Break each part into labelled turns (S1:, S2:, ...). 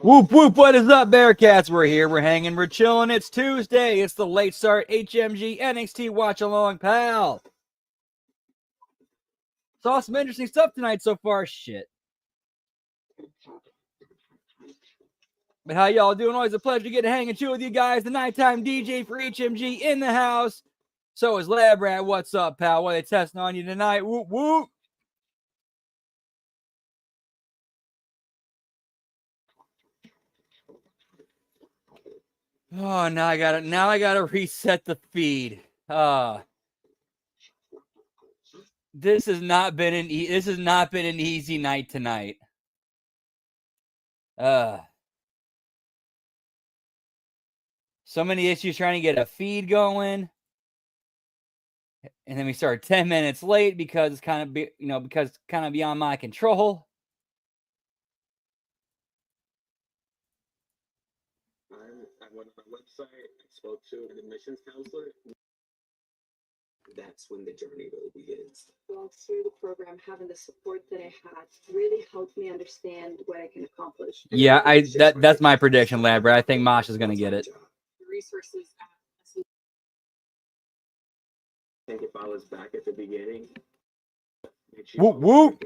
S1: Whoop, whoop, what is up, Bearcats? We're here, we're hanging, we're chilling. It's Tuesday. It's the late start HMG NXT Watch Along, pal. Saw some interesting stuff tonight so far. Shit. But how y'all doing? Always a pleasure to get to hang and chill with you guys. The nighttime DJ for HMG in the house. So is Lab Rat. What's up, pal? What are they testing on you tonight? Whoop, whoop. Oh, now I gotta reset the feed. This has not been an easy night tonight. So many issues trying to get a feed going. And then we start 10 minutes late because it's kind of beyond my control.
S2: I went on my website, I spoke to an admissions counselor. That's when the journey really begins.
S3: Going through the program, having the support that I had really helped me understand what I can accomplish.
S1: Yeah, that's my prediction, Labra. I think Masha's gonna get it.
S3: The resources.
S2: I think if I was back at the beginning,
S1: whoop whoop.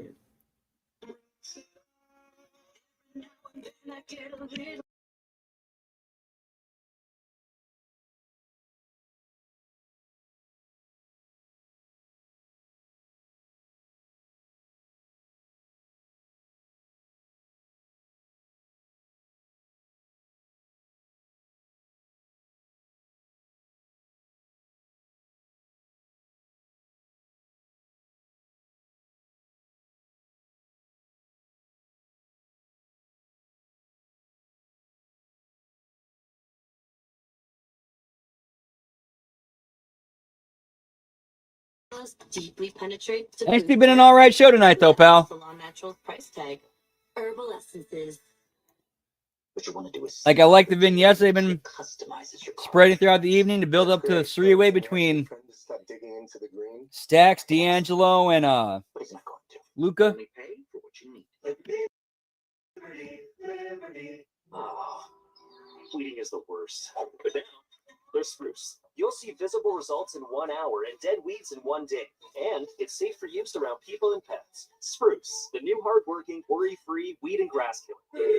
S4: Deeply penetrate.
S1: Actually been an all right show tonight, though, pal.
S4: Natural price tag. Herbal essences.
S2: What you want to do is
S1: like I like the vignettes they've been spreading throughout the evening to build up to the three-way between Stax, D'Angelo, and Luca.
S2: Tweeting is the worst. But now, there's Spruce. You'll see visible results in 1 hour and dead weeds in 1 day. And it's safe for use around people and pets. Spruce, the new hard-working, worry-free weed and grass killer.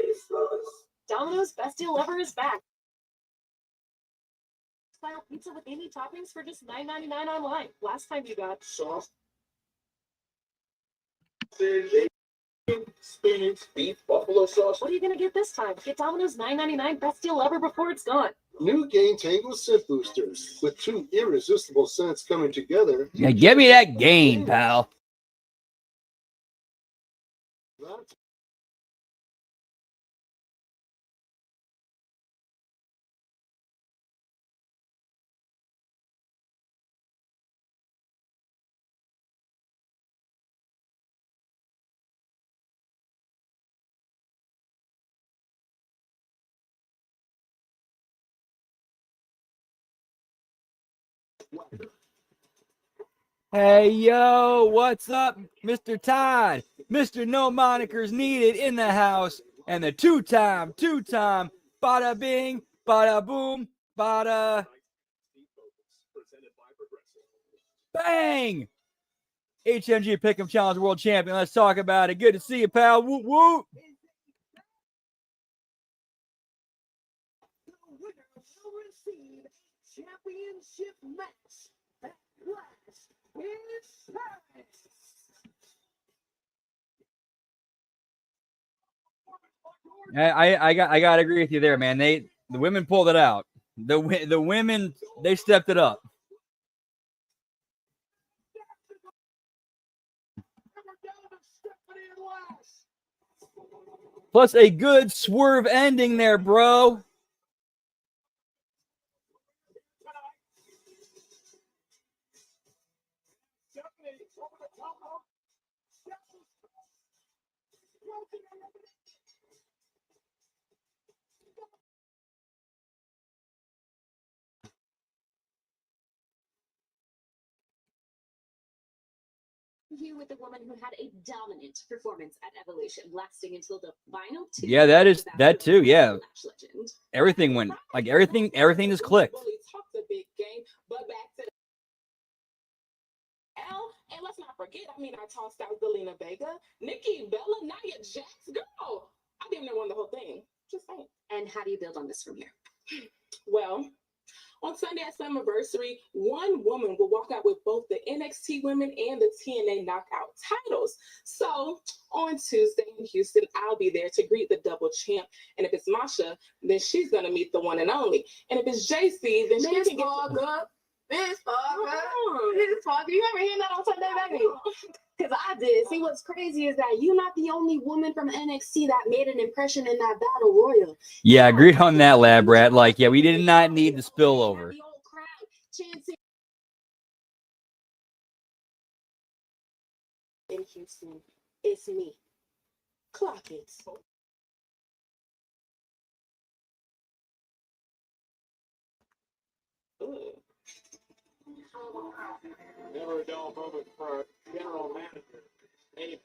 S3: Domino's best deal ever is back. Style pizza with 80 toppings for just $9.99 online. Last time you got
S2: Sauce. Spinach, beef, buffalo sauce.
S3: What are you gonna get this time? Get Domino's $9.99 best deal ever before it's gone.
S5: New Gain Tango Scent Boosters with 2 irresistible scents coming together.
S1: Yeah, give me that gain, pal. Hey, yo, what's up, Mr. Todd? Mr. No Monikers Needed in the house. And the two-time, bada bing, bada boom, bada bang! HMG Pick'em Challenge World Champion. Let's talk about it. Good to see you, pal. Whoop, whoop.
S3: Championship match. That clash is
S1: I gotta agree with you there, man. The women pulled it out. The women, they stepped it up. Plus a good swerve ending there, bro.
S6: interview with a woman who had a dominant performance at Evolution, lasting until the final two.
S1: Yeah, that too. Yeah,
S6: Legend.
S1: everything went like everything just clicked.
S7: Really talked a big game, but back to L, and let's not forget, I tossed out Zelina Vega, Nikki Bella, Nia Jax, girl. I damn near won the whole thing. Just saying.
S6: And how do you build on this from here?
S7: Well, on Sunday at Slammiversary, one woman will walk out with both the NXT Women and the TNA Knockout titles. So on Tuesday in Houston, I'll be there to greet the double champ. And if it's Masha, then she's gonna meet the one and only. And if it's JC, then she can get up. Miss Parker. Miss Parker. You ever hear that on Sunday, baby? Because I did. See, what's crazy is that you're not the only woman from NXT that made an impression in that battle royal.
S1: Yeah, agreed on that, Lab Rat. Like, yeah, we did not need the spillover.
S7: The old crowd chanting in Houston. It's me. Clock it.
S2: Never a dull moment for a general manager. Hey.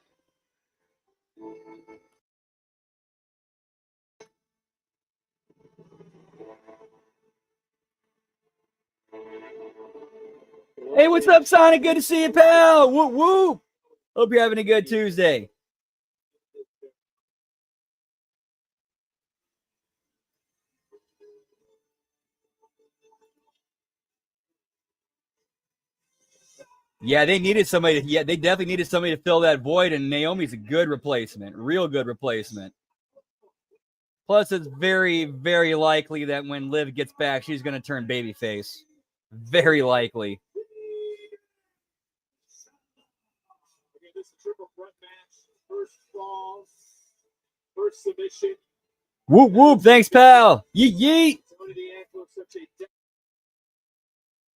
S1: Hey, what's up, Sonic? Good to see you, pal. Whoop whoop. Hope you're having a good Tuesday. Yeah, they needed somebody. They definitely needed somebody to fill that void, and Naomi's a good replacement, real good replacement. Plus, it's very, very likely that when Liv gets back, she's going to turn babyface. Very likely.
S2: Okay, this is a triple threat match. First falls, first submission.
S1: Whoop whoop! Thanks, pal. Yeet yeet.
S2: Tony D'Angelo, such a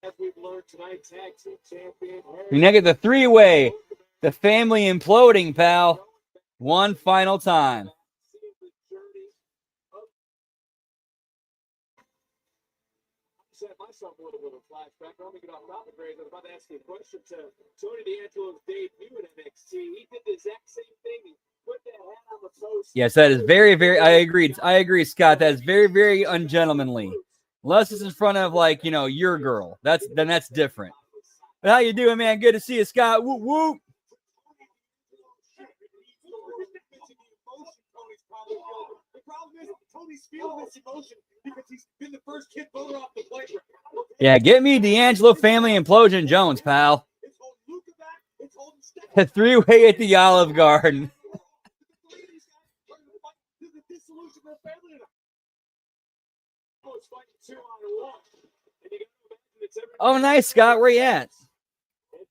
S2: as we've learned tonight, tag team champion.
S1: We now get the three-way, the family imploding, pal. One final time.
S2: Set myself a little bit of a flashback. I'll make it off topic, Graves. I was about to ask you a question to Tony D'Angelo's debut in NXT. He did the exact same thing. He put that hat on the post.
S1: Yes, that is very, very. I agree, Scott. That is very, very ungentlemanly. Unless it's in front of, like, you know, your girl. That's different. But how you doing, man? Good to see you, Scott. Whoop whoop.
S2: The problem is Tony's feeling this emotion because he's been the first kid voter off the playground.
S1: Yeah, get me D'Angelo family implosion Jones, pal.
S2: It's holding Luca back. It's holding Steph.
S1: A three-way at the Olive Garden.
S2: The dissolution of the family. Oh, it's fighting 2 on 1. And you gotta imagine it's every
S1: Oh, nice, Scott. Where you at?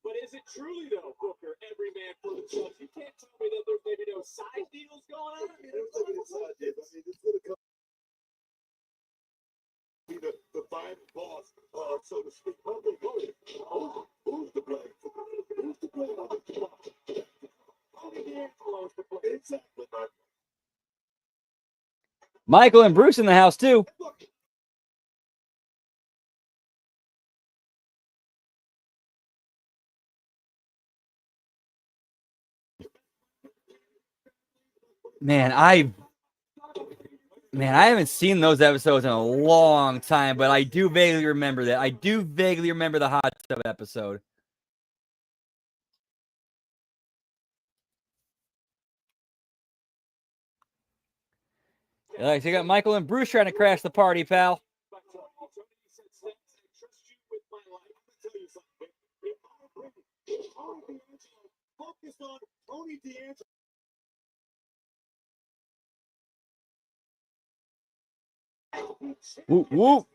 S2: But is it truly, though, Booker, every man for themselves? You can't tell me that there's maybe no side deals going on.
S5: There's going to be side deals. I mean, it's going to come. Be the final boss, so to speak. Who's to blame? Who's to blame on the job? Exactly, man.
S1: Michael and Bruce in the house, too. Man, I haven't seen those episodes in a long time, but I do vaguely remember that. I do vaguely remember the hot tub episode. Like, so you got Michael and Bruce trying to crash the party, pal.
S2: Focus on Tony D'Angelo.
S1: Whoop, whoop.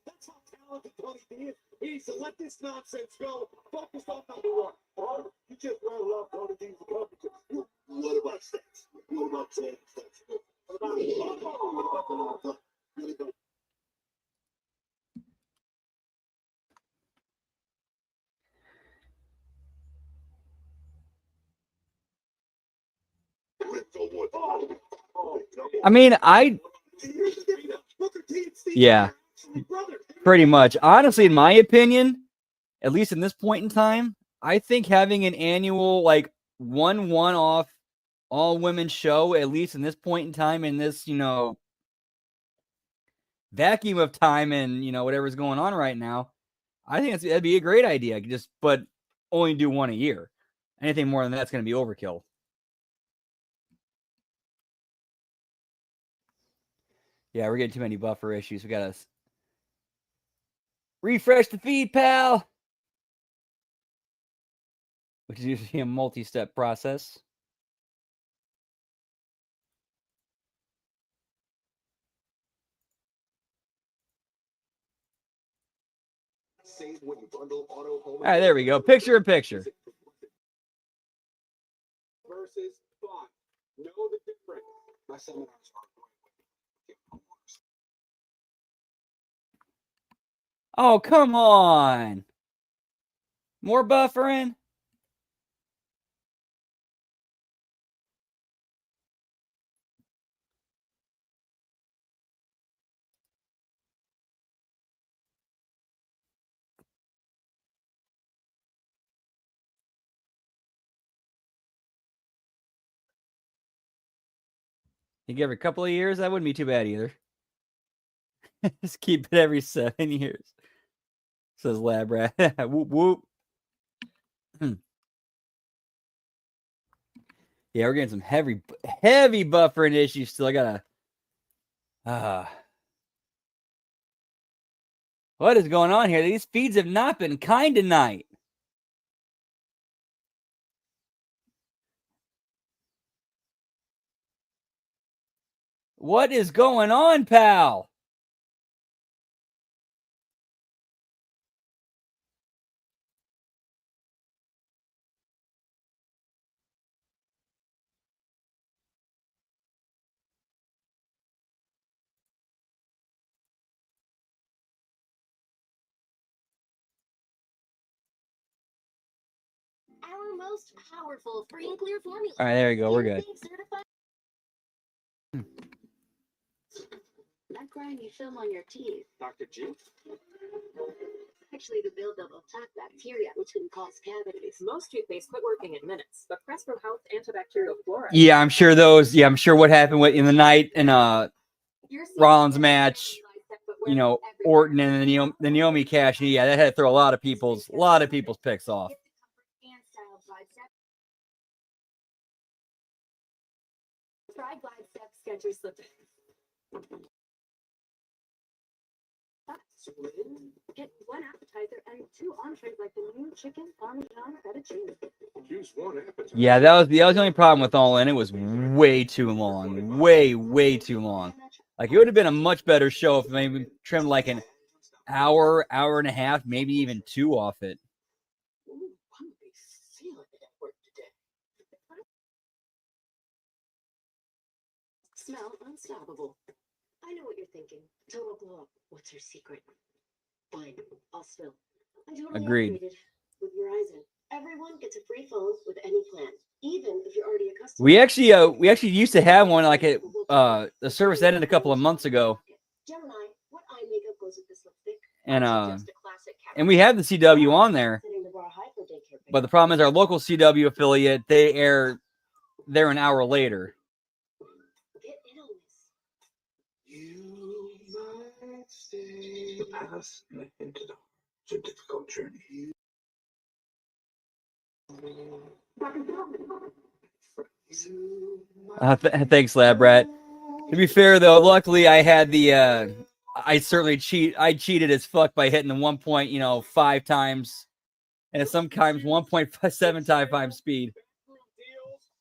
S2: That's how talented Tony D is. He needs to let this nonsense go. Focus on number 1.
S5: Oh, you just rattled off Tony D's accomplishments. What about sex? What about sex? What about
S1: I mean, yeah, pretty much. Honestly, in my opinion, at least in this point in time, I think having an annual, like, one-off all-women show, at least in this point in time, in this, vacuum of time and, whatever's going on right now, I think that'd be a great idea. But only do one a year. Anything more than that's going to be overkill. Yeah, we're getting too many buffer issues. We got to refresh the feed, pal. Which is usually a multi-step process.
S5: Save when you bundle auto, home,
S1: All right, there we go. Picture in picture.
S5: versus fun. Know the difference. My seminars are
S1: Oh, come on. More buffering? You give it a couple of years, that wouldn't be too bad either. Just keep it every 7 years. Says Lab Rat. Whoop whoop. Yeah, we're getting some heavy buffering issues still. I gotta. What is going on here? These feeds have not been kind tonight. What is going on, pal?
S6: Our most powerful free and clear formula.
S1: All right, there we go. We're good.
S6: That grind you film on your teeth.
S2: Dr. G?
S6: Actually, the buildup of top bacteria, which can cause cavities.
S8: Most toothpaste quit working in minutes, but Crest Pro Health antibacterial fluoride.
S1: Yeah, I'm sure those. Yeah, I'm sure what happened in the night in Rollins match. Orton and the Naomi cash. Yeah, that had to throw a lot of people's picks off.
S6: Try Glide Step Skechers Slip. Get one appetizer and 2 entrees like the new chicken parmesan fettuccine.
S5: Choose one appetizer.
S1: Yeah, that was the only problem with All In. It was way too long. Way too long. Like, it would have been a much better show if maybe trimmed like an hour and a half, maybe even 2 off it.
S6: Ooh, I'm be feeling it at work today. Smell unstoppable. I know what you're thinking. Total glow up. What's her secret? Fine, I'll spill. I totally
S1: Agreed.
S6: upgraded with Verizon. Everyone gets a free phone with any plan, even if you're already a customer.
S1: We actually used to have one like it. The service ended a couple of months ago.
S6: Gemini, what eye makeup goes with this lipstick?
S1: And we have the CW on there, but the problem is our local CW affiliate, they're an hour later.
S6: Get in on this.
S5: You might stay. The past and into the it's a difficult journey.
S1: Thanks, Lab Rat. To be fair, though, luckily I had I cheated as fuck by hitting the 1.5 times, and sometimes 1.7 times speed.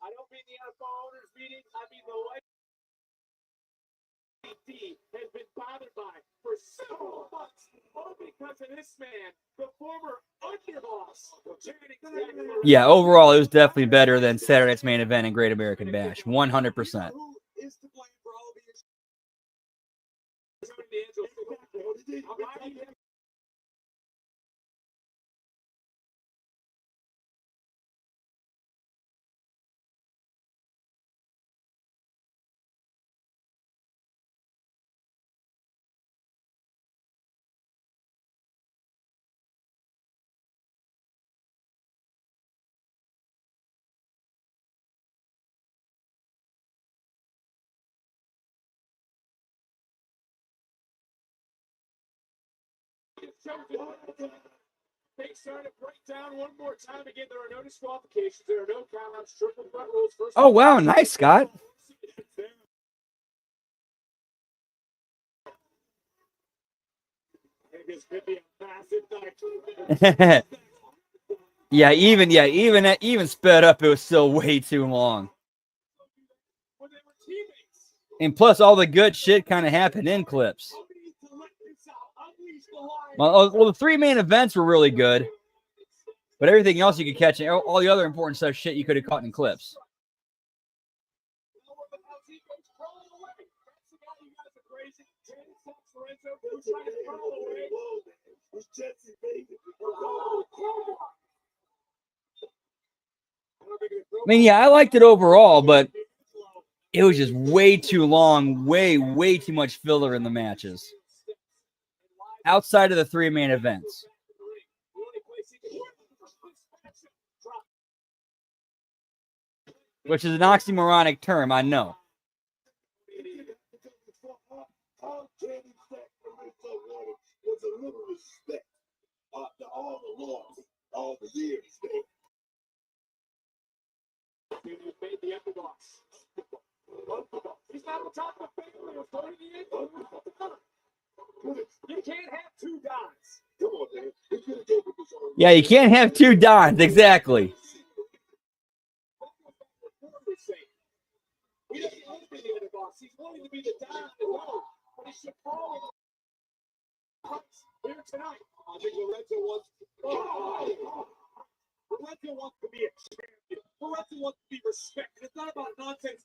S5: I don't mean the NFL owners meeting. I mean the life has been bothered by for several months, all because of this man, the former underboss.
S1: Yeah, overall, it was definitely better than Saturday Night's Main Event and Great American Bash. 100%.
S5: Who is to blame for all of these? They started to break down one more time. Again, there are no disqualifications. There are no countouts. Triple threat rules. First
S1: Oh, wow. Nice, Scott.
S5: This could be a massive night.
S1: Even sped up, it was still way too long.
S5: When they were teammates.
S1: And plus, all the good shit kind of happened in clips. Well, the 3 main events were really good, but everything else you could catch, all the other important stuff, shit you could have caught in clips. I mean, yeah, I liked it overall, but it was just way too long, way too much filler in the matches. Outside of the 3 main events. Which is an oxymoronic term, I know.
S5: He's not on top of the family or throwing the end. You can't have 2 Dons. Come on, man.
S1: Yeah, you can't have 2 Dons, exactly.
S5: He doesn't want to be the underboss. He's wanting to be the Don alone. But he should follow here tonight. I think Lorenzo wants to be a champion. Lorenzo wants to be respected. It's not about nonsense.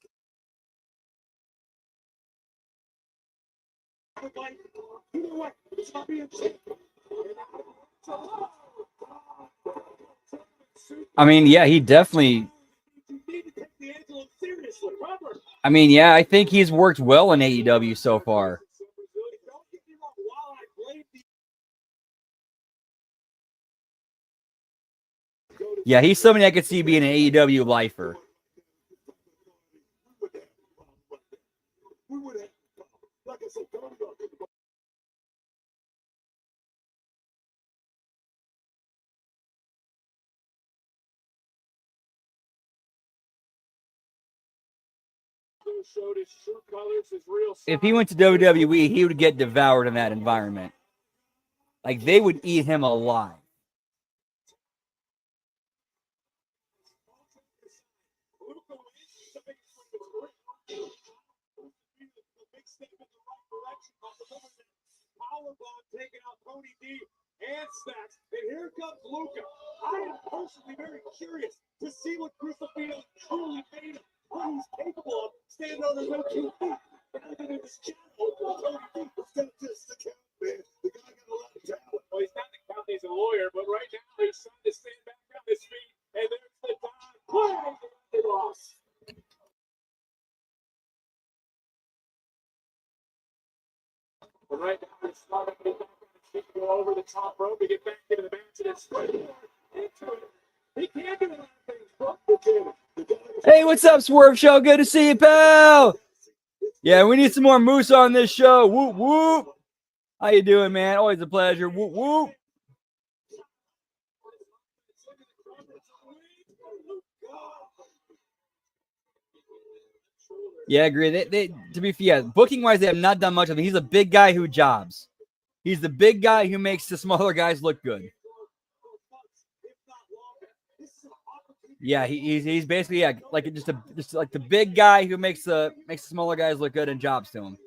S5: You know what? It's not being champion.
S1: I mean, yeah, he definitely.
S5: You need to take the Angelo seriously. Robert.
S1: I mean, yeah, I think he's worked well in AEW so far.
S5: Don't get me wrong. While I blame the
S1: Yeah, he's somebody I could see being an AEW lifer.
S5: we would have, like I said, come on. Showed his true colors, his real side.
S1: If he went to WWE, he would get devoured in that environment. Like, they would eat him alive.
S5: Powerbomb taking out Tony D and Stacks. And here comes Luca. I am personally very curious to see what Crucifino truly made of, what he's capable of, standing on his own 2 feet. And in his channel, Tony D was not just the count, man. The guy got a lot of talent. Well, he's not the count, he's a lawyer, but right now he's trying to stand back on his feet. And there's the Don playing the loss. And right now, he's starting to go over the top rope to get back into the match, and it's straight into it. He can't do a lot of things, bro.
S1: Hey, what's up, Swerve Show? Good to see you, pal. Yeah, we need some more moose on this show. Whoop, whoop. How you doing, man? Always a pleasure. Whoop, whoop. Yeah, I agree. They to be fair, booking wise, they have not done much of it. He's a big guy who jobs. He's the big guy who makes the smaller guys look good. Yeah, he's basically like just like the big guy who makes the smaller guys look good and jobs to him.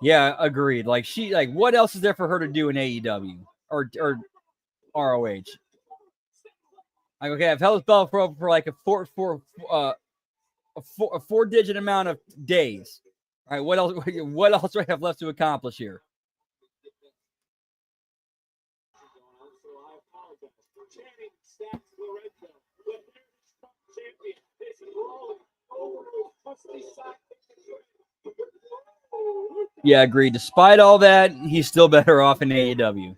S1: Yeah, agreed. Like what else is there for her to do in AEW or ROH? Like, okay, I've held this belt for like a 4-digit amount of days. All right, what else? What else do I have left to accomplish here? Yeah, agreed. Despite all that, he's still better off in AEW.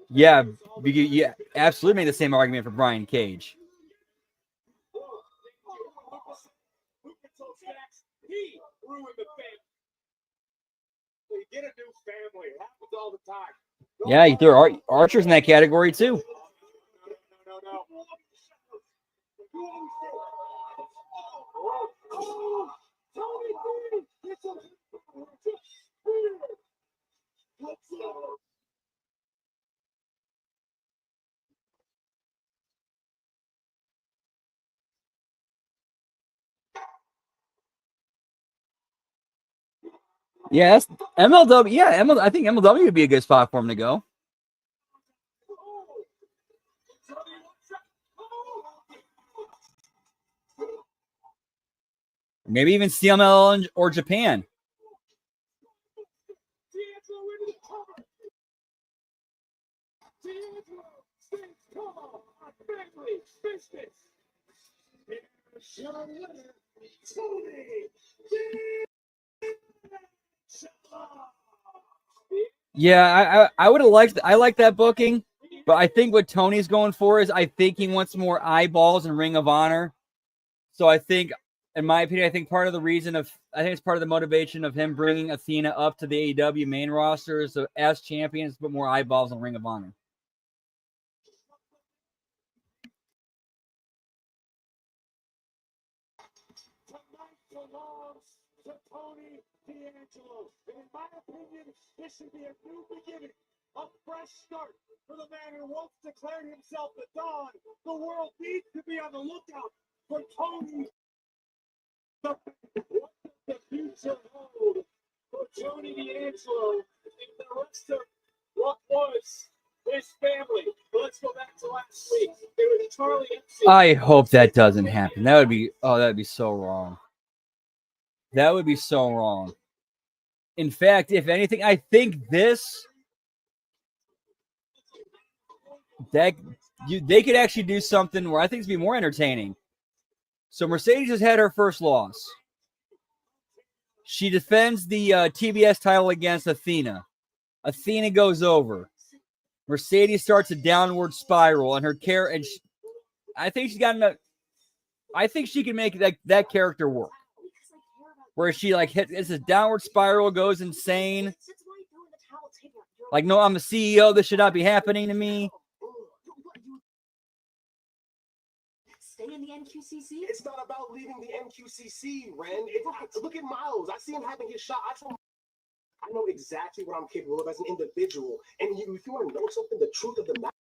S1: Yeah, you absolutely made the same argument for Brian Cage.
S5: He ruined the family. You get a new family. It happens all the time.
S1: Yeah, you throw Archer's in that category too.
S5: No.
S1: Yeah, that's MLW. Yeah, I think MLW would be a good spot for him to go. Maybe even CML or Japan. Yeah, I would have liked. I like that booking, but I think what Tony's going for is I think he wants more eyeballs in Ring of Honor. So I think, in my opinion, I think it's part of the motivation of him bringing Athena up to the AEW main roster, so as champions, put more eyeballs in Ring of Honor.
S5: Belongs to Tony D'Angelo. And in my opinion, this should be a new beginning, a fresh start for the man who once declared himself the Don. The world needs to be on the lookout for Tony. What does the future hold for Tony D'Angelo and the rest of what was his family? Let's go back to last week. It was Charlie MC.
S1: I hope that doesn't happen. That'd be so wrong. That would be so wrong. In fact, if anything, I think they could actually do something where I think it'd be more entertaining. So Mercedes has had her first loss. She defends the TBS title against Athena. Athena goes over. Mercedes starts a downward spiral, and I think she's got enough. I think she can make that character work. Where she it's a downward spiral, goes insane. Like, no, I'm the CEO. This should not be happening to me.
S6: Stay in the NQCC?
S2: It's not about leaving the NQCC, Ren. Look at Miles. I see him having his shot. I know exactly what I'm capable of as an individual. And if you want to know something, the truth of the matter.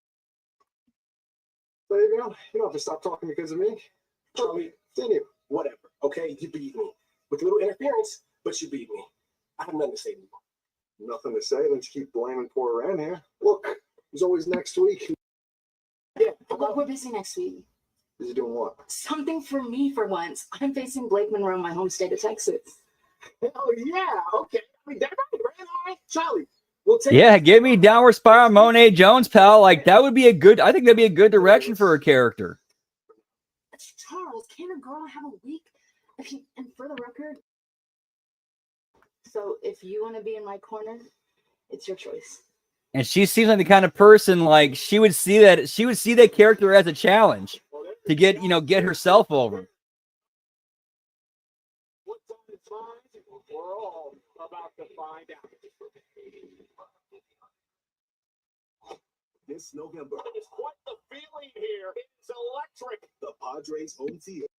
S5: But you don't have to stop talking because of me.
S2: Charlie, whatever. Okay, you beat me. With a little interference, but you beat me. I have nothing to say anymore.
S5: Nothing to say. Let's keep blaming poor Ren here. Look, there's always next week.
S2: Yeah,
S6: Look, we're busy next week.
S5: Is he doing what?
S6: Something for me for once. I'm facing Blake Monroe in my home state of Texas.
S2: hell yeah. Okay. I mean, that's right, Ren. All right, Charlie.
S1: Yeah, give me downward spiral Monet Jones, pal. Like, that would be I think that'd be a good direction for her character.
S6: Charles, can a girl have a week? And for the record, so if you want to be in my corner, it's your choice.
S1: And she seems like the kind of person, like, she would see that character as a challenge to get herself over.
S5: What's on his mind? We're all about to find out.
S2: This November,
S5: It's quite the feeling here. It's electric.
S2: the Padres home field.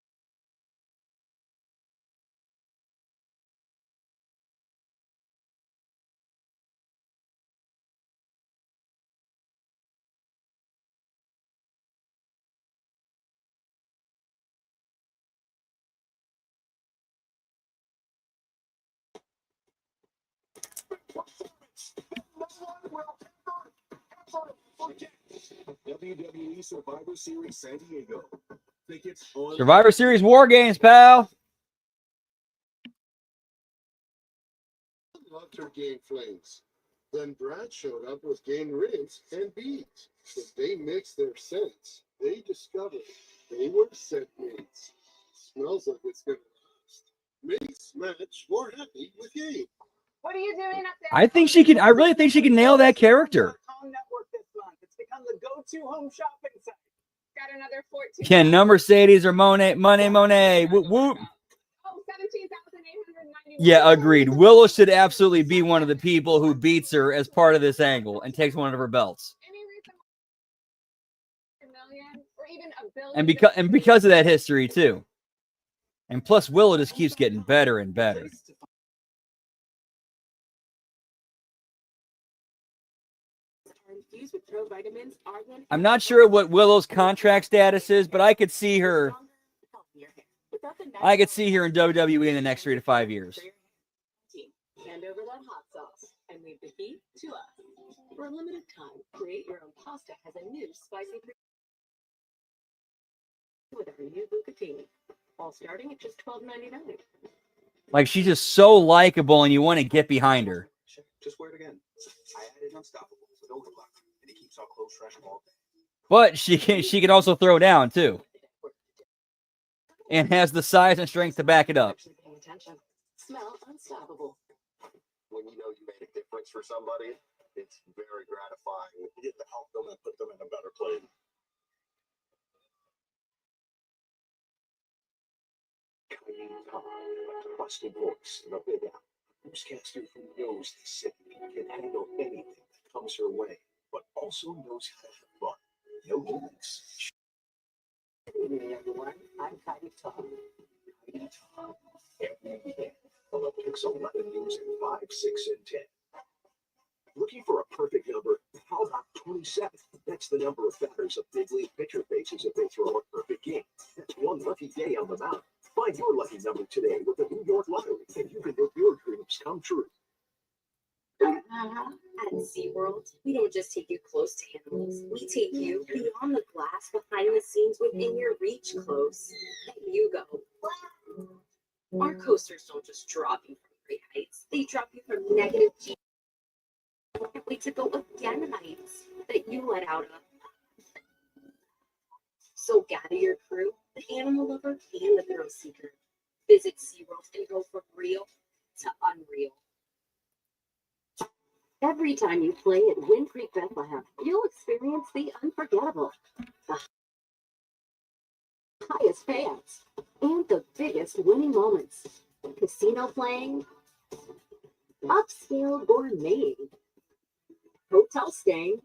S2: WWE Survivor Series San Diego. Tickets on
S1: Survivor Series War Games, pal.
S9: Loved her gain flames. Then Brad showed up with gain ribs and beads. But they mixed their scents. They discovered they were scent mates. Smells like it's gonna last. Mates match more happy with gain.
S10: What are you doing up there?
S1: I really think she can nail that character.
S10: Network this month.
S1: Yeah, no Mercedes or Monet. Whoop, whoop.
S7: Oh, 17,891.
S1: Yeah, agreed. Willow should absolutely be one of the people who beats her as part of this angle and takes one of her belts.
S7: Any reason why a million or even a billion
S1: And because of that history too. And plus Willow just keeps getting better and better.
S8: Are infused with pro vitamins, argan,
S1: I'm not sure what Willow's contract status is, but I could see her in WWE in the next 3 to 5 years.
S8: Hand over that hot sauce and leave the heat to us. For a limited time, Create Your Own Pasta has a new spicy with our new bucatini, all starting at just $12.99.
S1: Like, she's just so likable and you want to get behind her.
S5: Just wear it again. I added Unstoppable, so don't look like and it keeps our clothes fresh all day.
S1: But she can also throw down too. And has the size and strength to back it up.
S8: Smell unstoppable.
S2: When you know you made a difference for somebody, it's very gratifying.
S5: You get to help them and put them in a better place.
S2: A trusted voice in a big app. Newscaster who knows the city can handle anything that comes her way, but also knows how to have fun. No gimmicks.
S8: Good evening, everyone. I'm Heidi Tom.
S2: Every day, from a Pixel 11 news in 5, 6, and 10. Looking for a perfect number? How about 27? That's the number of batters of big league pitcher faces if they throw a perfect game. That's one lucky day on the mound. Find your lucky number today with the New York Lottery, and you can make your dreams come true.
S6: At SeaWorld, we don't just take you close to animals. We take you beyond the glass, behind the scenes, within your reach close. Let you go. Our coasters don't just drop you from great heights. They drop you from negative G. Can't wait to go again heights that you let out of. So gather your crew, the animal lover and the thrill seeker. Visit SeaWorld and go from real to unreal. Every time you play at Wind Creek Bethlehem, you'll experience the unforgettable, the highest payouts, and the biggest winning moments. Casino playing, upscale gourmet, hotel staying,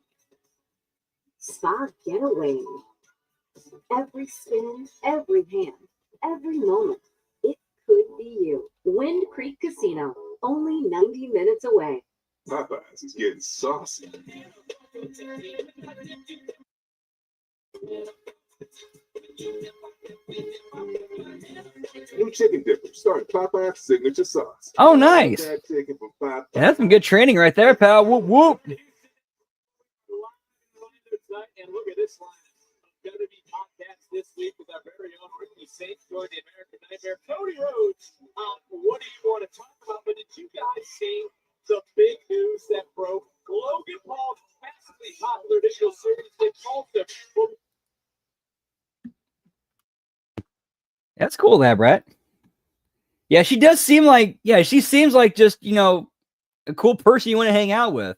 S6: spa getaway. Every spin, every hand, every moment, it could be you. Wind Creek Casino, only 90 minutes away.
S5: Popeyes is getting saucy. New chicken dipper, starting Popeye's signature sauce.
S1: Oh, nice.
S5: That chicken from Popeyes.
S1: Yeah, that's some good training right there, pal. Whoop, whoop.
S5: And look at this line. WWE podcast this week with our very own Ricky Saint, joined the American Nightmare, Cody Rhodes. What do you want to talk about? But did you guys see the big news that broke? Logan Paul's massively popular digital series, they called him.
S1: That's cool, that Brett. Yeah, she does seem like, she seems like just, a cool person you want to hang out with.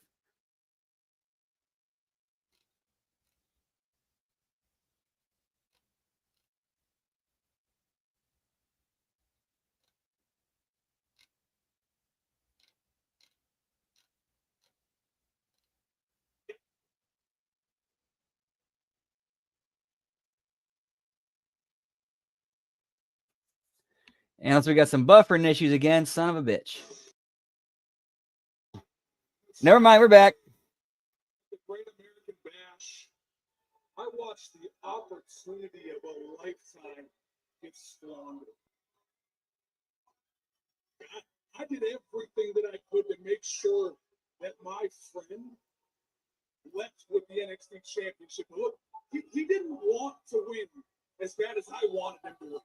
S1: And so we got some buffering issues again. Son of a bitch. Never mind, we're back.
S5: The Great American Bash. I watched the opportunity of a lifetime get squandered. I did everything that I could to make sure that my friend left with the NXT Championship. Look, he didn't want to win as bad as I wanted him to win.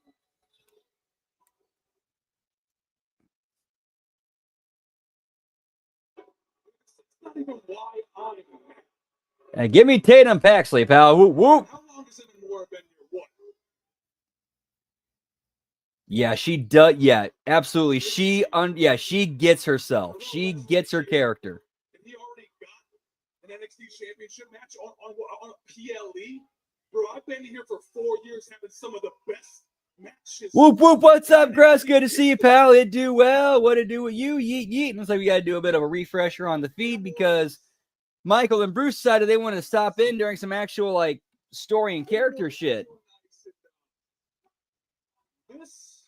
S5: Not even why I'm mad.
S1: Give me Tatum Paxley, pal. Whoop, whoop.
S5: How long has it been more been here? What?
S1: Yeah, she does. Yeah, absolutely. She gets herself. She gets her character.
S5: And he already got an NXT Championship match on a PLE. Bro, I've been here for 4 years having some of the best matches.
S1: Whoop whoop, what's up, Gruss? Good to see you, pal. It do well. What to do with you? Yeet yeet. Looks like we gotta do a bit of a refresher on the feed because Michael and Bruce decided they wanted to stop in during some actual like story and character shit.
S5: This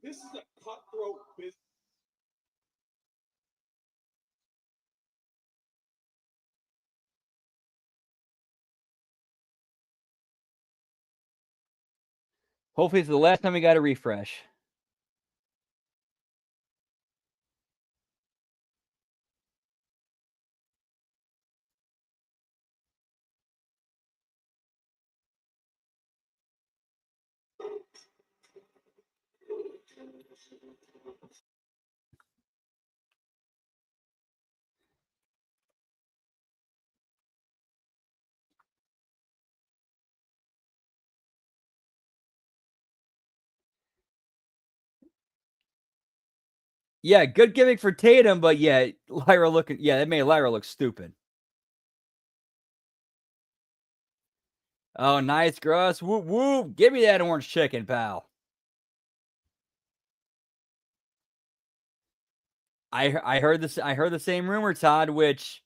S5: is a cutthroat business.
S1: Hopefully, it's the last time we got a refresh. Yeah, good gimmick for Tatum, but yeah, Lyra looking. Yeah, that made Lyra look stupid. Oh, nice, Gruss. Whoop whoop. Give me that orange chicken, pal. I heard this. I heard the same rumor, Todd. Which,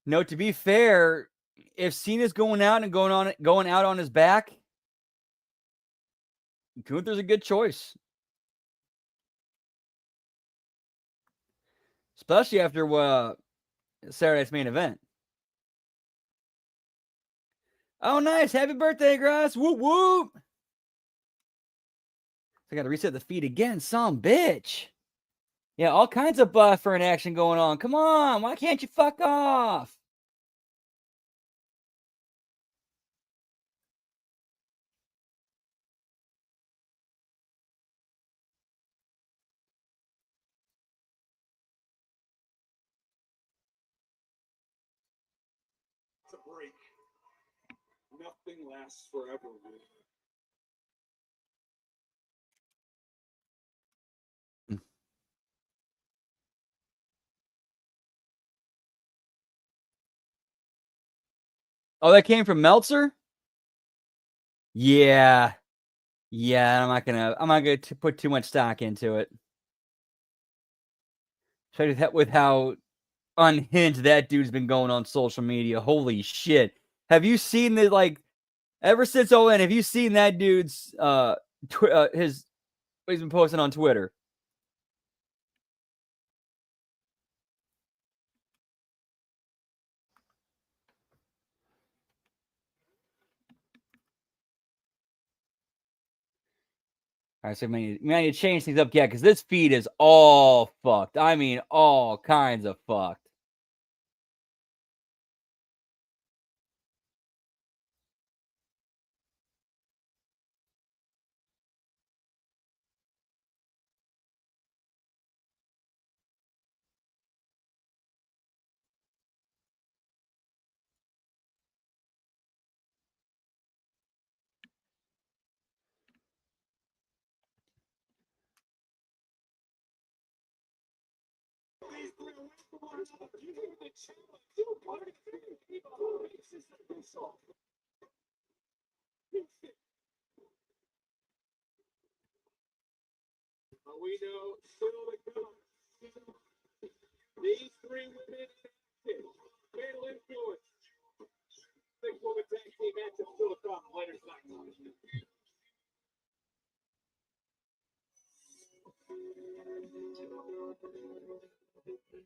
S1: no, to be fair, if Cena's going out and going out on his back, Gunther's a good choice, especially after Saturday's main event. Oh, nice. Happy birthday, Gruss. Whoop whoop. I got to reset the feed again. Some bitch. Yeah, all kinds of buffer and action going on. Come on. Why can't you fuck off?
S5: It's a break. Nothing lasts forever, man.
S1: Oh, that came from Meltzer? Yeah. Yeah, I'm not gonna put too much stock into it. Especially with how unhinged that dude's been going on social media. Holy shit. Have you seen the like ever since ON, have you seen that dude's what he's been posting on Twitter? All right, so we need to change things up, yeah, because this feed is all fucked. I mean, all kinds of fucked.
S5: These three away from one another. You hear the challenge. You party thing. People races of this off. We know still to come. These three women fatal influence. Six-woman tag team matchup still to come later tonight.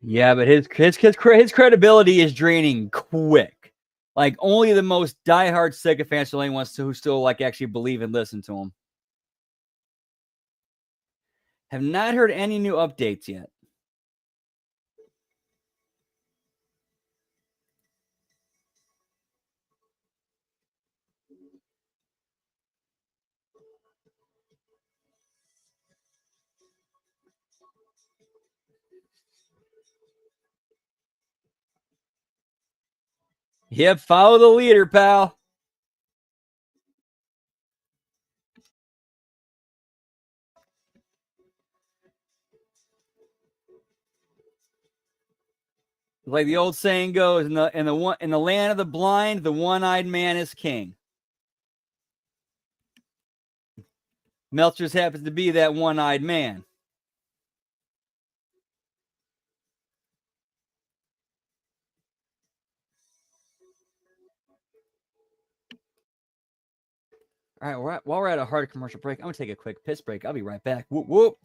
S1: Yeah, but his credibility is draining quick. Like only the most diehard sycophants really wants to who still like actually believe and listen to him. Have not heard any new updates yet. Yep, follow the leader, pal. Like the old saying goes, in the land of the blind, the one-eyed man is king. Meltzer's happens to be that one-eyed man. All right, while we're at a hard commercial break, I'm going to take a quick piss break. I'll be right back. Whoop, whoop.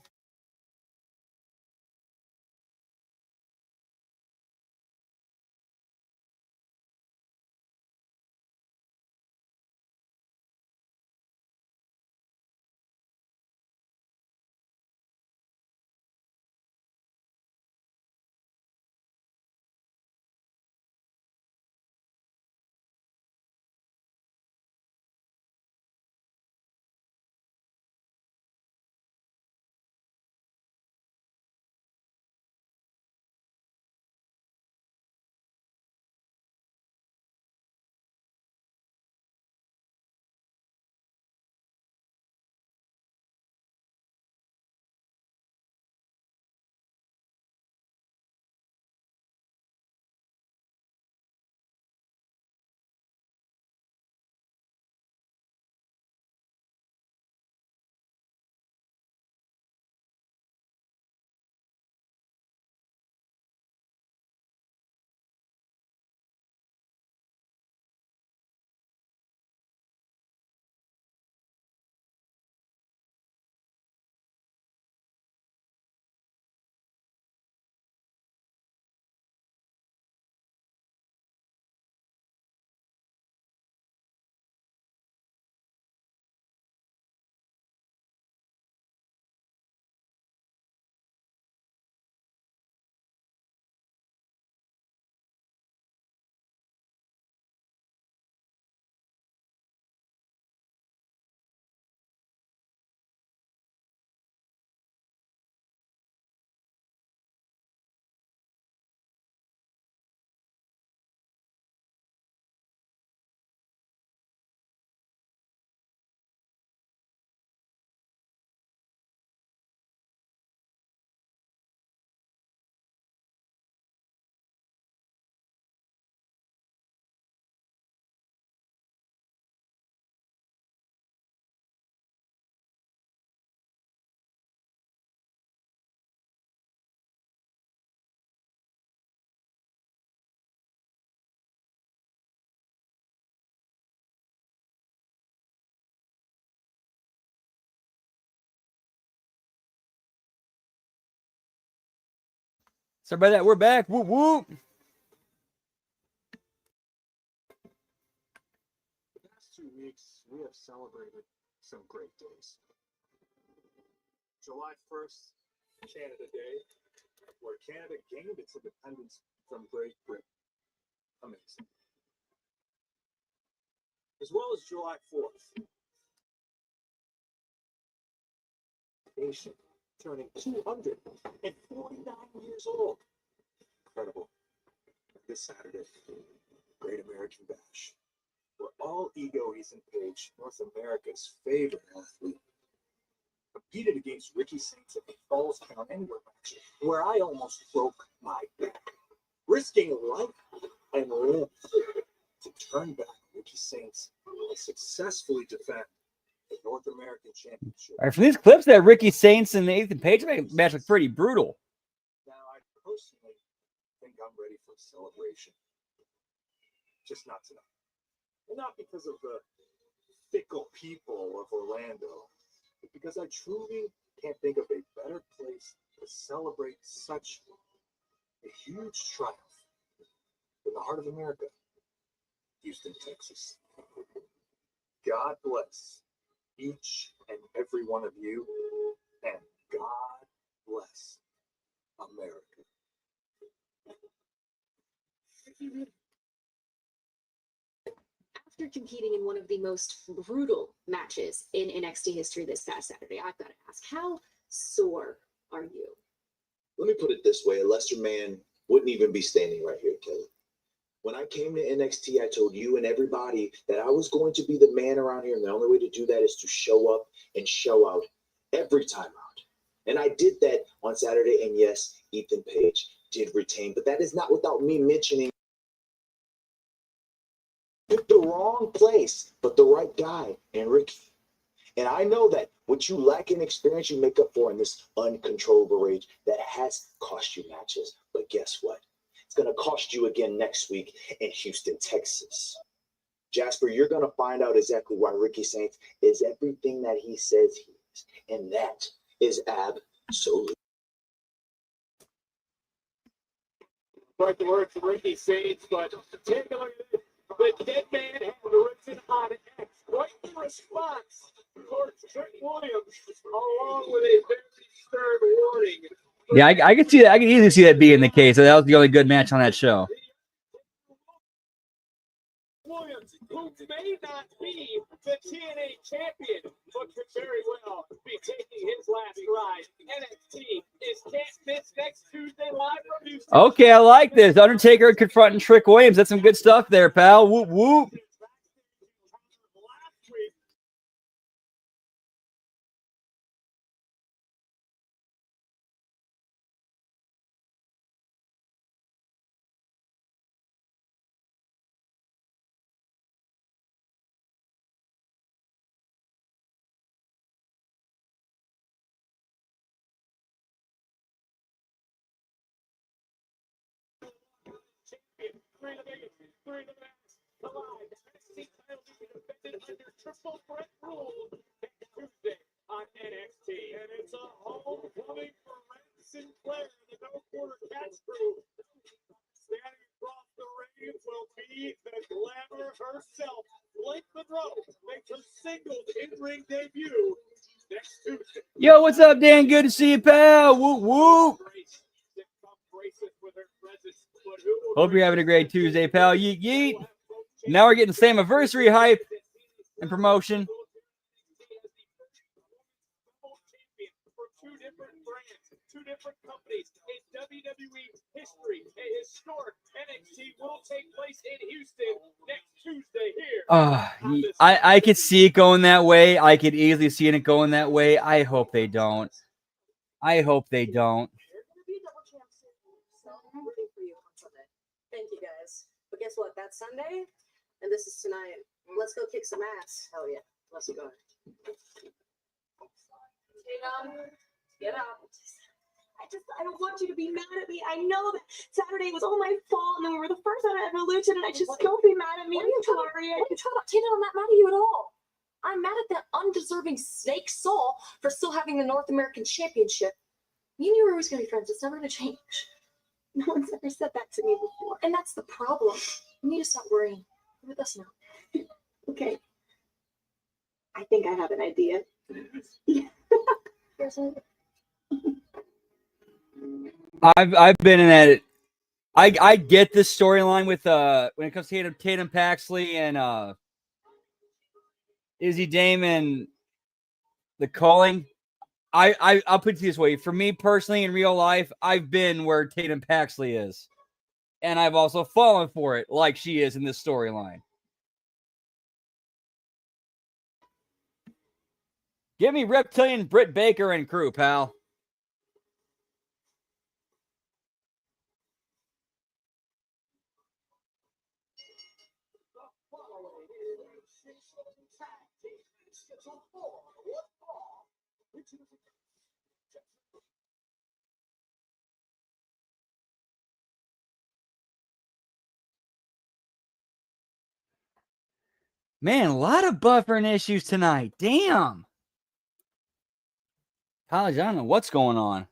S1: Sorry about that. We're back. Whoop, whoop.
S5: The past 2 weeks, we have celebrated some great days. July 1st, Canada Day, where Canada gained its independence from Great Britain. Amazing. As well as July 4th, nation turning 249 years old. Incredible. This Saturday, Great American Bash, where all ego Ethan Page, North America's favorite athlete, competed against Ricky Saints at the Falls Count Anywhere match, where I almost broke my back, risking life and limb to turn back Ricky Saints and successfully defend the North American Championship.
S1: All right, from these clips, that Ricky Saints and the Ethan Page match look pretty brutal.
S5: Now, I personally think I'm ready for a celebration. Just not tonight. And not because of the fickle people of Orlando, but because I truly can't think of a better place to celebrate such a huge triumph in the heart of America, Houston, Texas. God bless each and every one of you, and God bless America.
S6: After competing in one of the most brutal matches in NXT history this past Saturday, I've got to ask, how sore are you?
S10: Let me put it this way: a lesser man wouldn't even be standing right here, Kelly. When I came to NXT, I told you and everybody that I was going to be the man around here, and the only way to do that is to show up and show out every time out. And I did that on Saturday, and yes, Ethan Page did retain, but that is not without me mentioning the wrong place, but the right guy, and Ricky. And I know that what you lack in experience, you make up for in this uncontrollable rage that has cost you matches. But guess what? It's going to cost you again next week in Houston, Texas. Jasper, you're going to find out exactly why Ricky Saints is everything that he says he is. And that is absolutely.
S5: Quite the words of Ricky Saints, but take a look at this. The dead man has risen on X. Quite the response towards Trick Williams, along with a very stern warning.
S1: Yeah, I could see that. I could easily see that being the case. That was the only good match on that show.
S5: Williams, who may not be the TNA champion, but could very well be taking his last ride. NXT is can't miss next Tuesday live from Houston.
S1: Okay, I like this. Undertaker confronting Trick Williams. That's some good stuff there, pal. Whoop, whoop.
S5: Three of the match collide. NXT title will be defended under triple threat rules next Tuesday on NXT. And it's a homecoming for Red Sinclair and the No Quarter Catch crew. Standing across the ring will be the Glamour herself. Blake Monroe makes her singles in-ring debut next Tuesday.
S1: Yo, what's up, Dan? Good to see you, pal. Whoop, whoop. Hope you're having a great Tuesday, pal. Yeet, yeet. Now we're getting Slammiversary hype and promotion.
S5: Two different companies in WWE history. A historic NXT will take place in Houston next Tuesday here.
S1: I could see it going that way. I could easily see it going that way. I hope they don't. I hope they don't.
S6: Thank you guys. But guess what? That's Sunday, and this is tonight. Let's go kick some ass. Hell yeah. Let's go. Get up. I don't want you to be mad at me. I know that Saturday was all my fault, and then we were the first on Evolution, and I just don't be mad at me. I'm sorry. What are you talking about, Tina? I'm not mad at you at all. I'm mad at that undeserving snake soul for still having the North American Championship. You knew we were always going to be friends. It's never going to change. No one's ever said that to me before. And that's the problem. You need to stop worrying. You're with us now. Okay. I think I have an idea.
S1: I've been in that. I get this storyline with when it comes to Tatum Paxley and Izzy Damon, the calling. I'll put it this way. For me personally, in real life, I've been where Tatum Paxley is. And I've also fallen for it like she is in this storyline. Give me Reptilian Britt Baker and crew, pal. Man, a lot of buffering issues tonight. Damn. College, I don't know what's going on.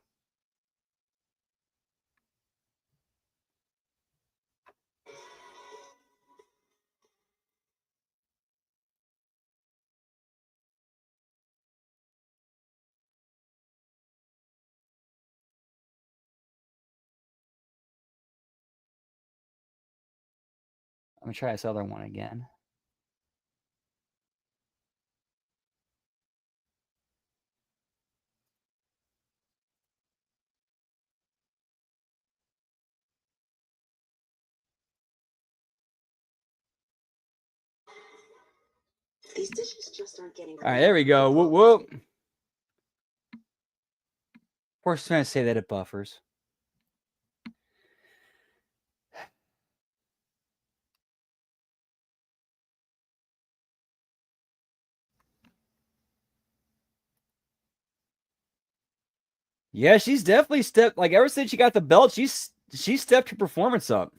S1: I'm going to try this other one again.
S6: These dishes just aren't getting.
S1: All right, there we go. Whoop, whoop. Of course, I'm trying to say that it buffers. Yeah, she's definitely stepped, like, ever since she got the belt, she's stepped her performance up.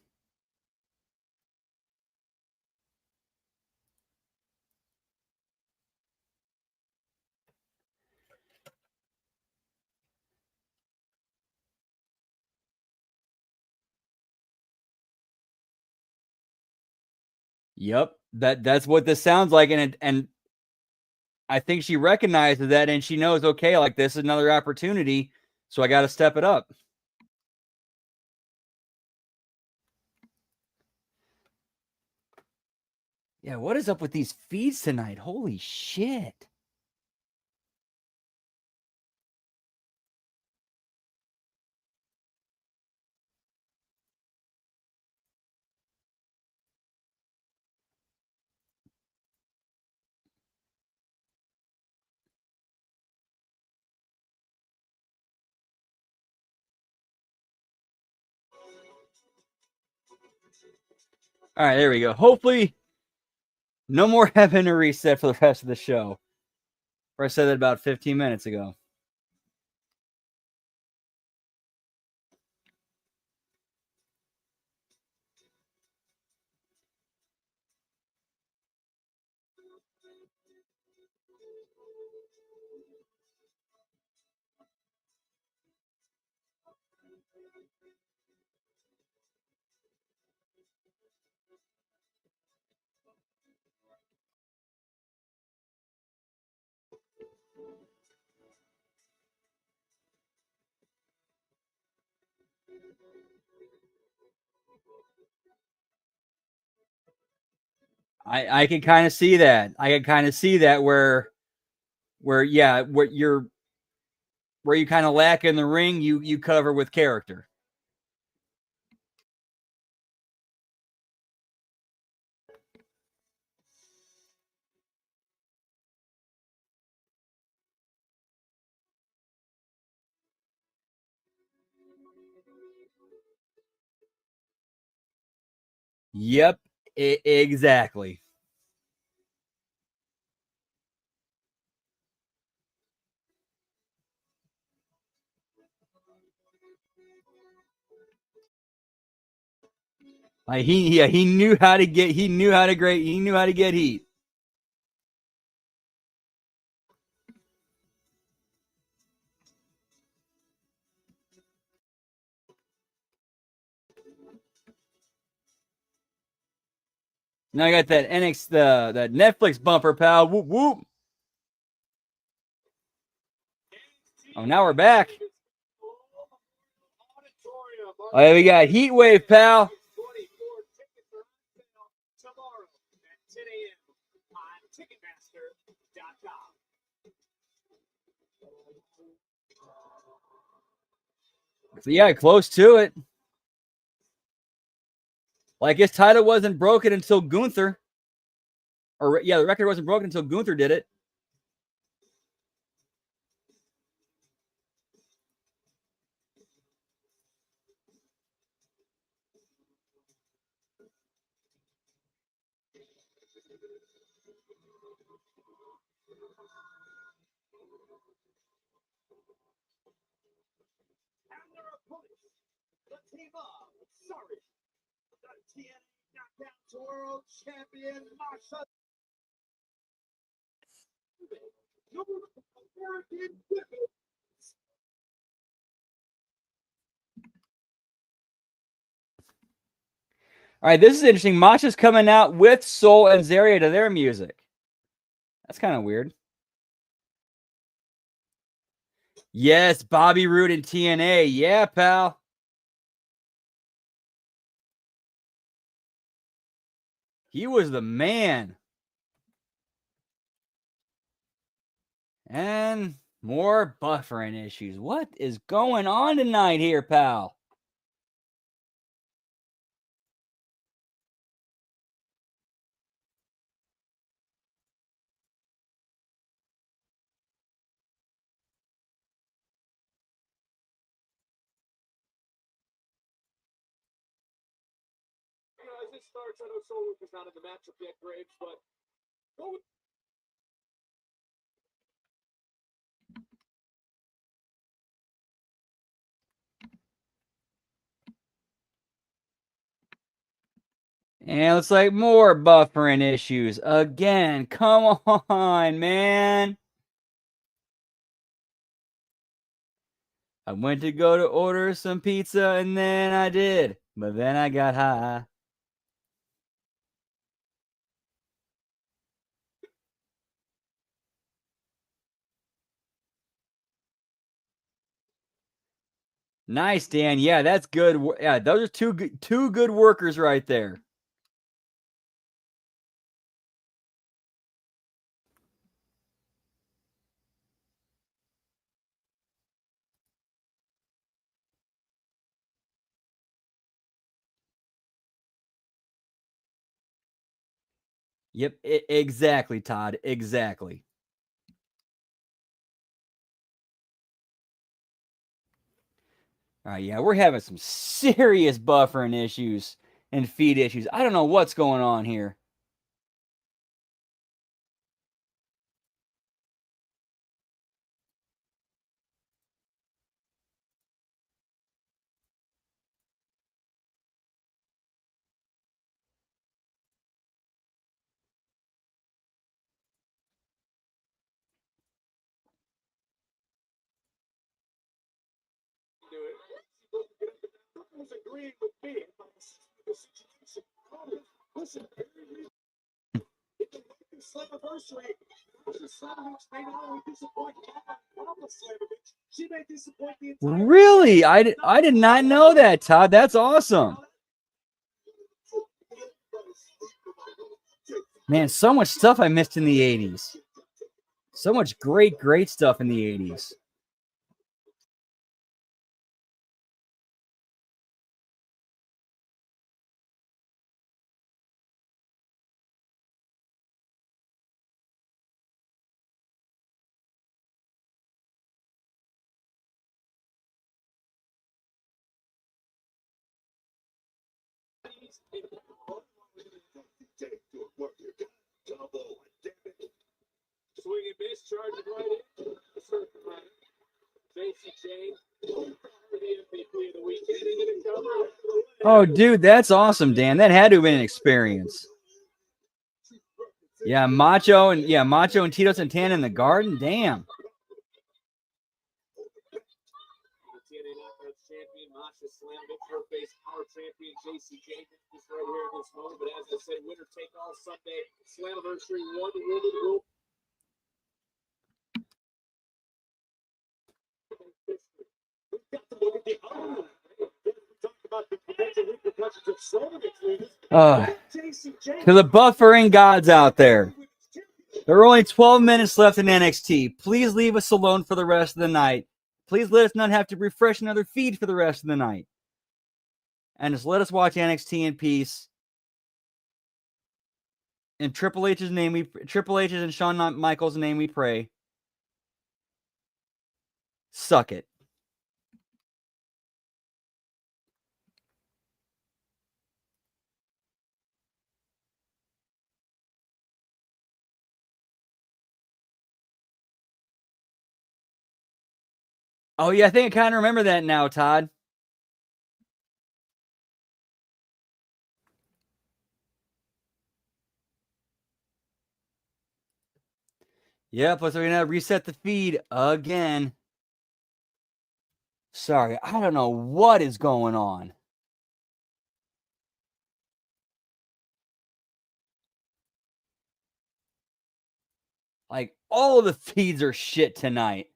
S1: Yep, that's what this sounds like, and I think she recognizes that, and she knows, okay, like, this is another opportunity, so I got to step it up. Yeah, what is up with these feeds tonight? Holy shit. All right, there we go. Hopefully, no more having to reset for the rest of the show. Or I said that about 15 minutes ago. I can kind of see that. I can kind of see that where yeah, where you kind of lack in the ring, you cover with character. Yep, exactly. Like he knew how to get he knew how to get heat. Now I got that that Netflix bumper, pal. Whoop whoop. Oh, now we're back. Oh, yeah, we got Heat Wave, pal.
S5: Tomorrow at 10 a.m. on Ticketmaster.com.
S1: So yeah, close to it. Like his title wasn't broken until Gunther. Or yeah, the record wasn't broken until Gunther did it.
S5: The team of, sorry, the TNA Knockouts World Champion Masha. All right, this is interesting. Masha's coming out with Soul and Zaria to their music. That's kind of weird. Yes, Bobby Roode and TNA. Yeah, pal. He was the man. And more buffering issues. What is going on tonight here, pal? As this starts, I know Soul is not in the matchup yet, Graves, but go with
S1: And looks like more buffering issues again. Come on, man. I went to go to order some pizza and then I did, but then I got high. Nice, Dan. Yeah, that's good. Yeah, those are two good workers right there. Yep, exactly, Todd. Exactly. All right, yeah, we're having some serious buffering issues and feed issues. I don't know what's going on here.
S5: Agreeing with me. Listen, Slammiversary. May not only disappoint Mama Slamovich, she may disappoint the entire.
S1: Really? I did not know that, Todd. That's awesome. Man, so much stuff I missed in the 80s. So much great stuff in the 80s.
S5: Swing and miss, charging right in. JC the MVP of the weekend.
S1: Oh, dude, that's awesome, Dan. That had to have been an experience. Yeah, Macho and Tito Santana in the Garden. Damn.
S5: TNA Knockouts champion Masha Slamovich, her face power champion JC Jenkins just right here in this moment. But as I said, winner take all Sunday Slammiversary, one woman rule. We've got to look at the other. Talk about the potential repercussions of Slamovich losing.
S1: To the buffering gods out there. There are only 12 minutes left in NXT. Please leave us alone for the rest of the night. Please let us not have to refresh another feed for the rest of the night. And just let us watch NXT in peace. In Triple H's and Shawn Michaels' name we pray. Suck it. Oh yeah, I think I kind of remember that now, Todd. Yep, so we're gonna reset the feed again. Sorry, I don't know what is going on. Like, all of the feeds are shit tonight.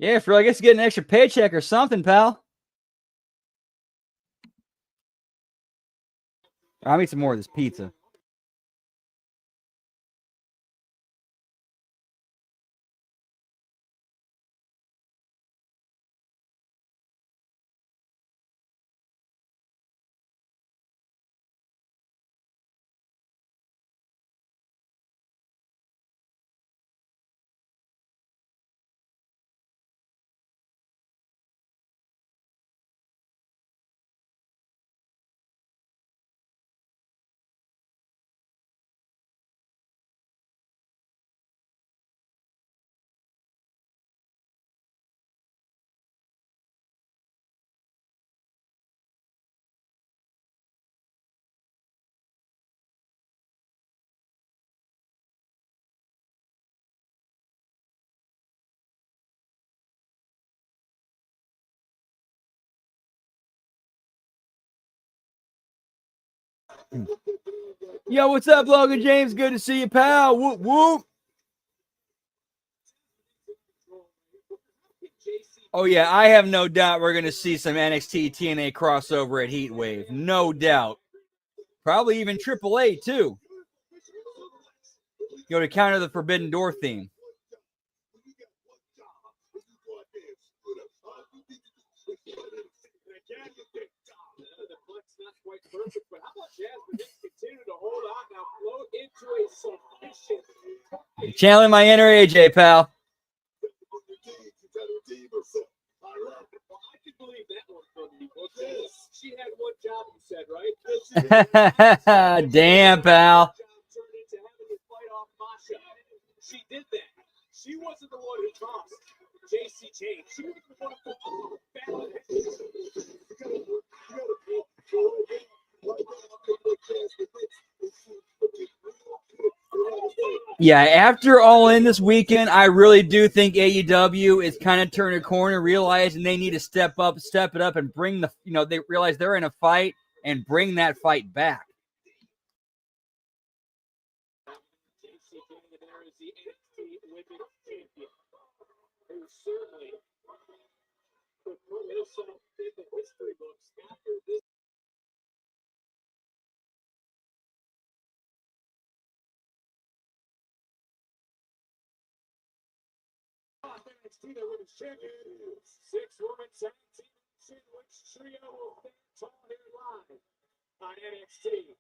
S1: Yeah, Phil, I guess you get an extra paycheck or something, pal. I'll eat some more of this pizza. Yo, what's up, Logan James? Good to see you, pal. Whoop, whoop. Oh, yeah, I have no doubt we're going to see some NXT TNA crossover at Heatwave. No doubt. Probably even AAA, too. Go to counter the Forbidden Door theme. Channeling my inner AJ, pal.
S5: She had one job, you said, right?
S1: Damn, pal.
S5: She did that. She wasn't the one who tossed JC James. She was the one who
S1: Yeah, after All In this weekend, I really do think AEW is kind of turning a corner, realizing they need to step it up, and bring the, they realize they're in a fight and bring that fight back.
S5: NXT, their women's champions. 6-woman tag team which trio will stand tall here live on NXT.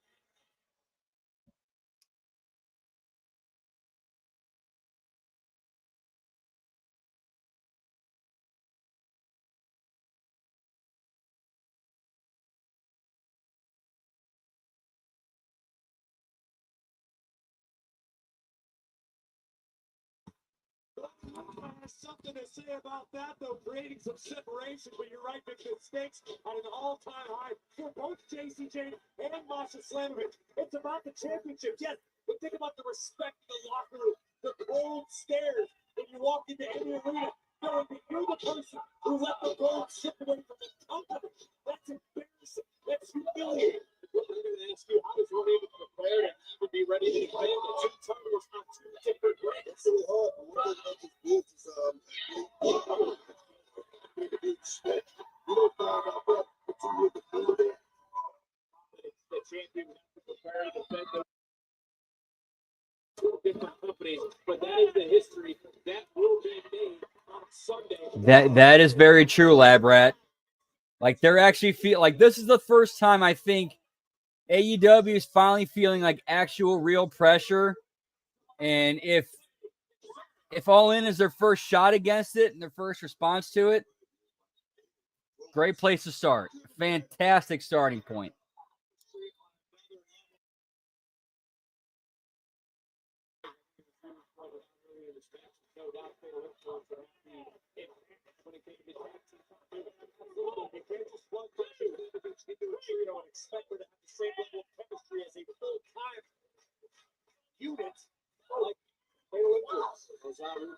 S5: Something to say about that, though, creating some separation, but you're right, Vic, the stakes at an all-time high for both JC Jane and Masha Slamovich. It's about the championship, yes, but think about the respect in the locker room, the cold stares when you walk into any arena, knowing that you're the person who let the gold slip away from the company. That's embarrassing. That's humiliating. Well, I'm going to ask you, how does one even prepare to even be ready to play the two titles on two different brands? It's really hard, but one thing about this business is, you don't find out that until you're the builder. The champion has to prepare to defend the two different companies, but that is the history that will be made on Sunday.
S1: That is very true, Lab Rat. Like, they're actually feel like this is the first time I think AEW is finally feeling like actual real pressure. And if All In is their first shot against it and their first response to it, great place to start. Fantastic starting point.
S5: Expect her to have the same level of chemistry as a full-time unit like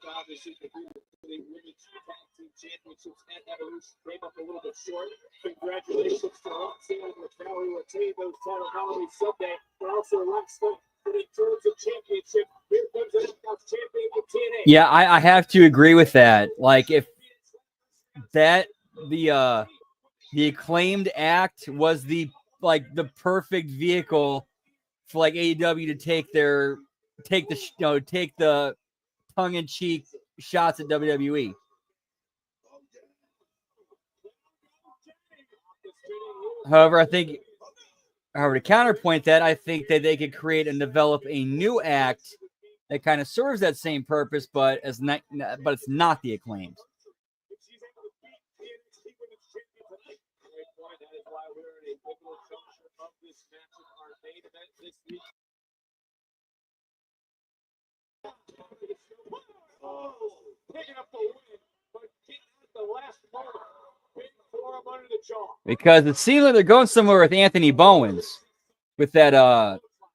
S5: obviously the women's tag team championships at Evolution came up a little bit short. Congratulations to Roxanne and Valerie who attained those title nominees Sunday, but also last night. But in terms of championship, here comes the Knockouts champion with TNA.
S1: Yeah, I have to agree with that. Like, if that the Acclaimed act was the perfect vehicle for like AEW to take the tongue-in-cheek shots at WWE. However, to counterpoint that, I think that they could create and develop a new act that kind of serves that same purpose, but it's not the Acclaimed.
S5: Picking up the win, but getting at the last moment. Big forearm under the jaw.
S1: Because it seems like they're going somewhere with Anthony Bowens. With that,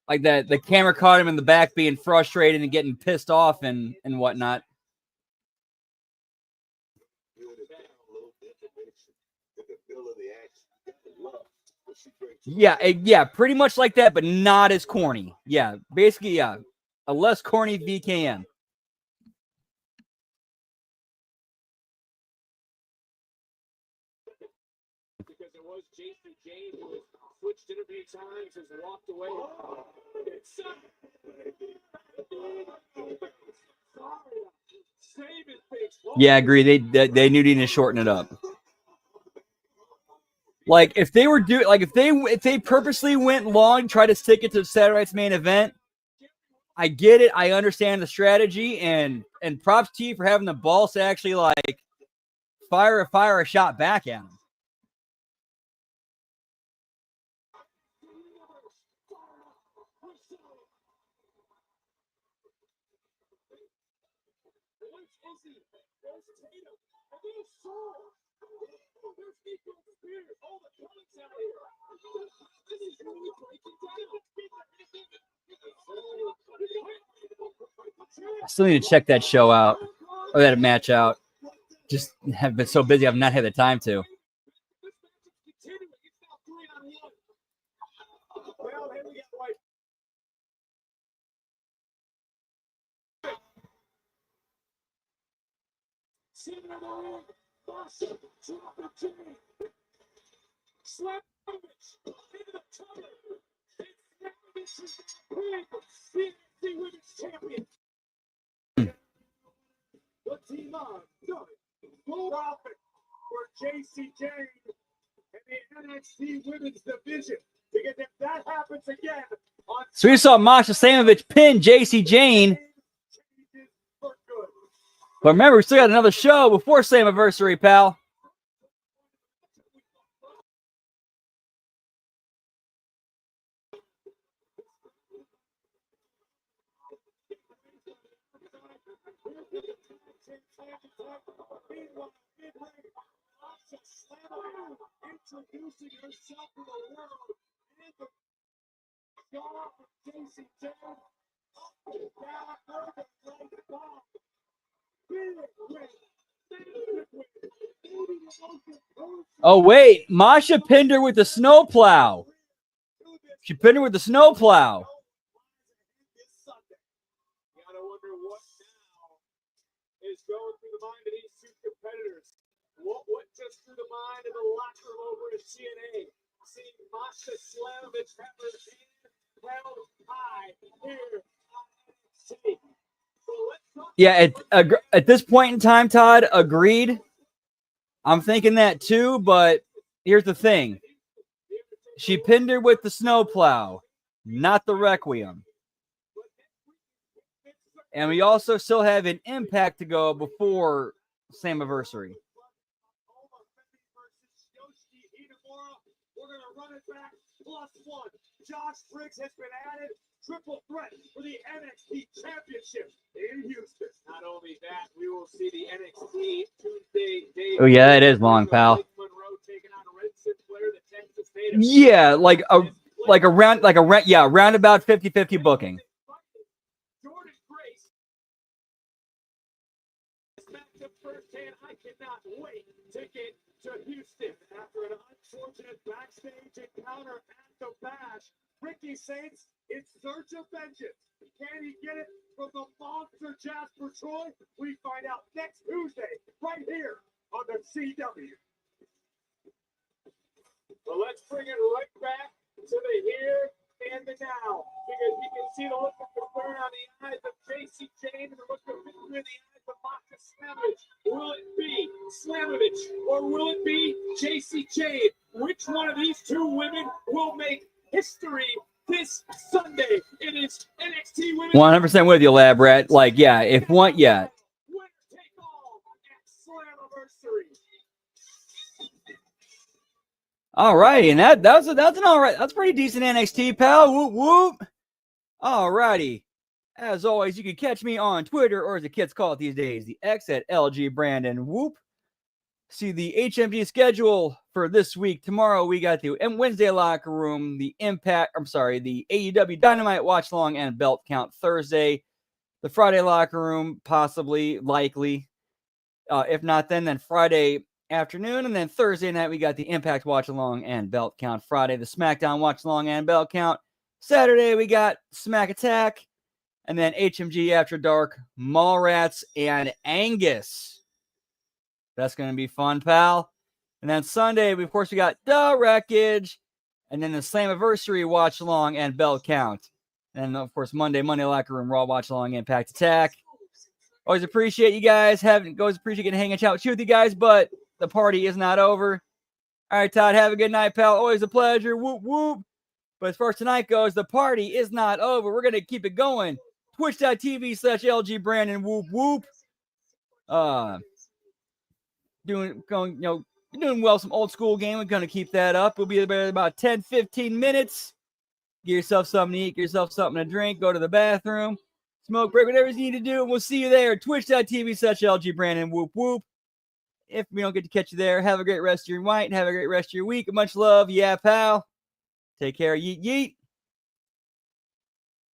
S1: the camera caught him in the back being frustrated and getting pissed off and whatnot. Yeah, pretty much like that, but not as corny. Yeah, basically, yeah, a less corny VKM.
S5: Because it was Jason James who has switched interview times, has walked away.
S1: Yeah, I agree. They knew to shorten it up. Like if they were if they purposely went long, try to stick it to Saturday Night's Main Event. I get it. I understand the strategy, and props to you for having the balls to actually like fire a shot back at him. I still need to check that show out or that match out. Just have been so busy, I've not had the time to.
S5: The team on profit for JC Jane and the NXT Women's Division. Because if that happens again on
S1: So we saw Masha Slamovich pin JC Jane. But remember, we still got another show before Slammiversary, pal.
S5: introducing herself to the world in the star of JC Jane.
S1: Oh, wait. Masha pinned her with the snowplow. She pinned her with the snowplow.
S5: Gotta wonder what now is going through the mind of these two competitors. What just through the mind of the locker room over at CNA? Seeing Masha Slamovich have her hand held high here on NXT.
S1: Yeah, at this point in time, Todd, agreed. I'm thinking that too, but here's the thing. She pinned her with the snowplow, not the Requiem. And we also still have an Impact to go before Slammiversary.
S5: We're going to run it back +1. Josh Briggs has been added. Triple threat for the NXT Championship in Houston. Not only that, we will see the NXT Tuesday.
S1: Oh, yeah, it is long, pal. Yeah, like a roundabout 50-50 booking.
S5: Jordan Grace. Firsthand, I cannot wait to get to Houston after an unfortunate backstage encounter at the Bash. Ricky Saints in search of vengeance. Can he get it from the monster Jasper Troy? We find out next Tuesday, right here on the CW. Well, let's bring it right back to the here and the now, because you can see the look of concern on the eyes of JC Jane and the look of victory in the eyes of Masha Slamovich. Will it be Slamovich or will it be JC Jane? Which one of these two women will make history this Sunday? It is NXT Women.
S1: 100% with you, Lab Rat. Like, yeah, if one, yeah.
S5: Winner take all at Slammiversary.
S1: All right, and that's an all right. That's pretty decent NXT, pal. Whoop whoop. All righty. As always, you can catch me on Twitter, or as the kids call it these days, the X at LG Brandon. Whoop. See the HMG schedule for this week. Tomorrow we got the Wednesday Locker Room, the the AEW Dynamite Watch Long and Belt Count Thursday. The Friday Locker Room, possibly, likely. If not, then Friday afternoon. And then Thursday night, we got the Impact Watch Along and Belt Count. Friday, the SmackDown Watch Along and Belt Count. Saturday, we got Smack Attack. And then HMG After Dark, Mallrats, and Angus. That's going to be fun, pal. And then Sunday, of course, we got The Wreckage. And then the Slammiversary Watch Along and Belt Count. And, of course, Monday Locker Room Raw Watch Along Impact Attack. Always appreciate you guys. Always appreciate getting to hang out with you guys, but the party is not over. All right, Todd, have a good night, pal. Always a pleasure. Whoop, whoop. But as far as tonight goes, the party is not over. We're going to keep it going. Twitch.tv/LG Brandon. Whoop, whoop. Doing well, some old school game. We're going to keep that up. We'll be there about 10, 15 minutes. Get yourself something to eat, get yourself something to drink, go to the bathroom, smoke break, whatever you need to do. And we'll see you there. Twitch.tv/LG Brandon. Whoop, whoop. If we don't get to catch you there, have a great rest of your night and have a great rest of your week. Much love. Yeah, pal. Take care. Yeet, yeet.